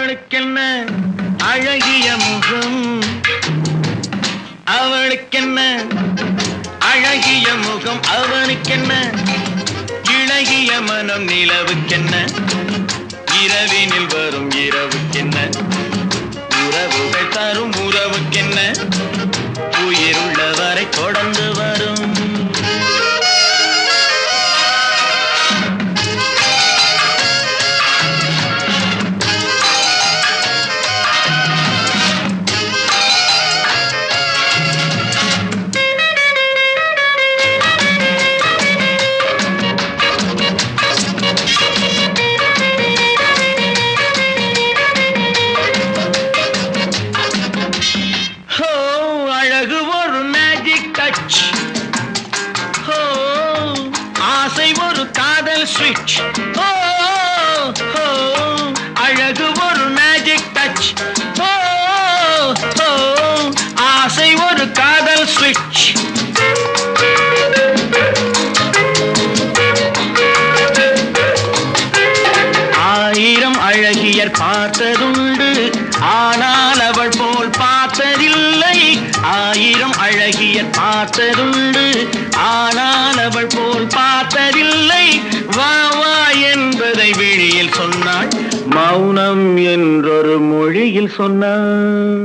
அவளுக்கென்ன அழகிய முகம், அவளுக்கென்ன அழகிய முகம், அவனுக்கென்ன இழகிய மனம், நிலவுக்கென்ன இரவினில் வரும் இரவுக்கென்ன உறவுகள் தரும் உறவுக்கென்ன உயிருள்ளவரை தொடர்ந்து வரும். அழகு ஒரு மேஜிக் டச், ஆசை ஒரு காதல் ஸ்விட்ச். அழகு ஒரு மேஜிக் டச், ஆசை ஒரு காதல் ஸ்விட்ச். ஆயிரம் அழகியர் பார்த்ததுண்டு, ஆனால் அவள் போல் பார்த்ததில்லை. ஆயிரம் அழகியர் பார்த்ததுண்டு, ஆனால் அவள் போல் பார்த்ததில்லை. வா வா என்பதை விழியில் சொன்னாள், மௌனம் என்றொரு மொழியில் சொன்னாள்.